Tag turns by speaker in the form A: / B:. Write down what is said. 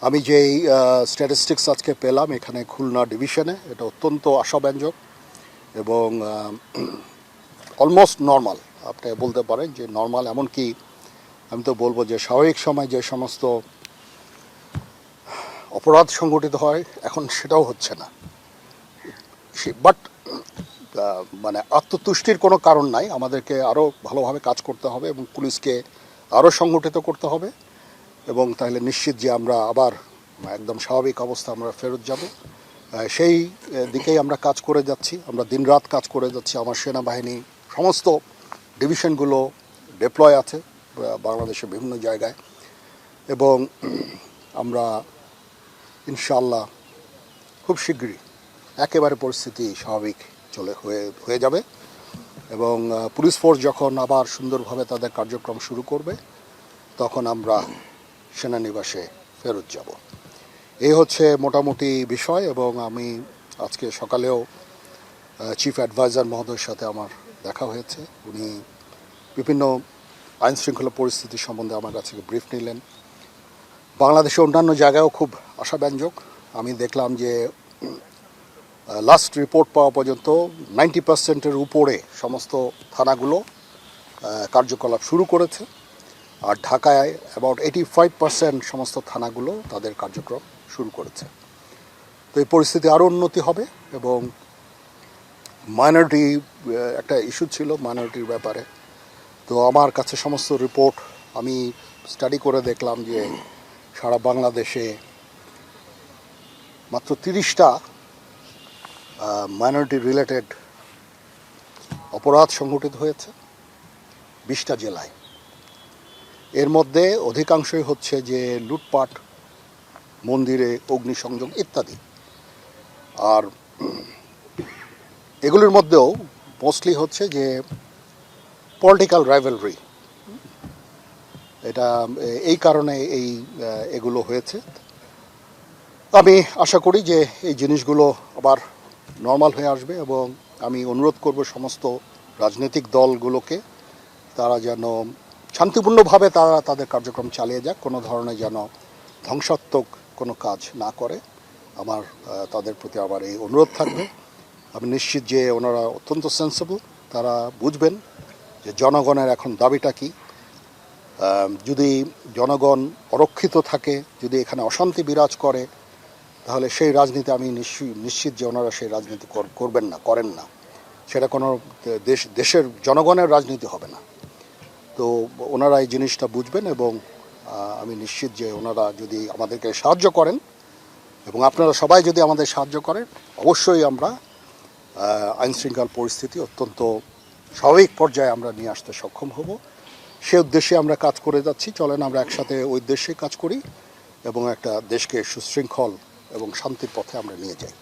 A: আমি যেই স্ট্যাটিস্টিক্স আজকে পেলাম এখানে খুলনা ডিভিশনে, এটা অত্যন্ত আশাব্যঞ্জক এবং অলমোস্ট নর্মাল। আপনি বলতে পারেন যে নর্মাল, এমনকি আমি তো বলবো যে স্বাভাবিক সময় যে সমস্ত অপরাধ সংগঠিত হয় এখন সেটাও হচ্ছে না। বাট মানে আত্মতুষ্টির কোনো কারণ নাই, আমাদেরকে আরও ভালোভাবে কাজ করতে হবে এবং পুলিশকে আরও সংগঠিত করতে হবে, এবং তাহলে নিশ্চিত যে আমরা আবার একদম স্বাভাবিক অবস্থা আমরা ফেরত যাব। সেই দিকেই আমরা কাজ করে যাচ্ছি, আমরা দিনরাত কাজ করে যাচ্ছি। আমার সেনাবাহিনী সমস্ত ডিভিশনগুলো ডিপ্লয় আছে বাংলাদেশের বিভিন্ন জায়গায়, এবং আমরা ইনশাআল্লাহ খুব শীঘ্রই একেবারে পরিস্থিতি স্বাভাবিক হয়ে যাবে, এবং পুলিশ ফোর্স যখন আবার সুন্দরভাবে তাদের কার্যক্রম শুরু করবে তখন আমরা সেনানিবাসে ফেরত যাব। এই হচ্ছে মোটামুটি বিষয়। এবং আমি আজকে সকালেও চিফ অ্যাডভাইজার মহোদয়ের সাথে আমার দেখা হয়েছে। উনি বিভিন্ন আইন শৃঙ্খলা পরিস্থিতি সম্বন্ধে আমার কাছে ব্রিফ নিলেন। বাংলাদেশের অন্যান্য জায়গায়ও খুব আশাব্যঞ্জক। আমি দেখলাম যে লাস্ট রিপোর্ট পাওয়া পর্যন্ত 90%-এর উপরে সমস্ত থানাগুলো কার্যকলাপ শুরু করেছে, আর ঢাকায় অ্যাবাউট 85% সমস্ত থানাগুলো তাদের কার্যক্রম শুরু করেছে। তো এই পরিস্থিতি আরও উন্নতি হবে। এবং মাইনরিটি একটা ইস্যু ছিল, মাইনরিটির ব্যাপারে তো আমার কাছে সমস্ত রিপোর্ট আমি স্টাডি করে দেখলাম যে সারা বাংলাদেশে মাত্র 30টা মাইনরিটি রিলেটেড অপরাধ সংঘটিত হয়েছে 20টা জেলায়। এর মধ্যে অধিকাংশই হচ্ছে যে লুটপাট, মন্দিরে অগ্নিসংযোগ ইত্যাদি। আর এগুলির মধ্যেও মোস্টলি হচ্ছে যে পলিটিক্যাল রাইভালরি, এটা এই কারণে এগুলো হয়েছে। আমি আশা করি যে এই জিনিসগুলো আবার নর্মাল হয়ে আসবে, এবং আমি অনুরোধ করব সমস্ত রাজনৈতিক দলগুলোকে তারা যেন শান্তিপূর্ণভাবে তাদের কার্যক্রম চালিয়ে যাক, কোনো ধরনের যেন ধ্বংসাত্মক কোনো কাজ না করে। আমার তাদের প্রতি আবার এই অনুরোধ থাকবে। আমি নিশ্চিত যে ওনারা অত্যন্ত সেন্সিবল, তারা বুঝবেন যে জনগণের এখন দাবিটা কী। যদি জনগণ অরক্ষিত থাকে, যদি এখানে অশান্তি বিরাজ করে, তাহলে সেই রাজনীতি আমি নিশ্চিত যে ওনারা সেই রাজনীতি করবেন না, করেন না। সেটা কোনো দেশের জনগণের রাজনীতি হবে না। তো ওনারা এই জিনিসটা বুঝবেন, এবং আমি নিশ্চিত যে ওনারা যদি আমাদেরকে সাহায্য করেন এবং আপনারা সবাই যদি আমাদের সাহায্য করেন, অবশ্যই আমরা আইনশৃঙ্খলা পরিস্থিতি অত্যন্ত স্বাভাবিক পর্যায়ে আমরা নিয়ে আসতে সক্ষম হব। সে উদ্দেশ্যে আমরা কাজ করে যাচ্ছি। চলেন আমরা একসাথে ওই উদ্দেশ্যে কাজ করি এবং একটা দেশকে সুশৃঙ্খল এবং শান্তির পথে আমরা নিয়ে যাই।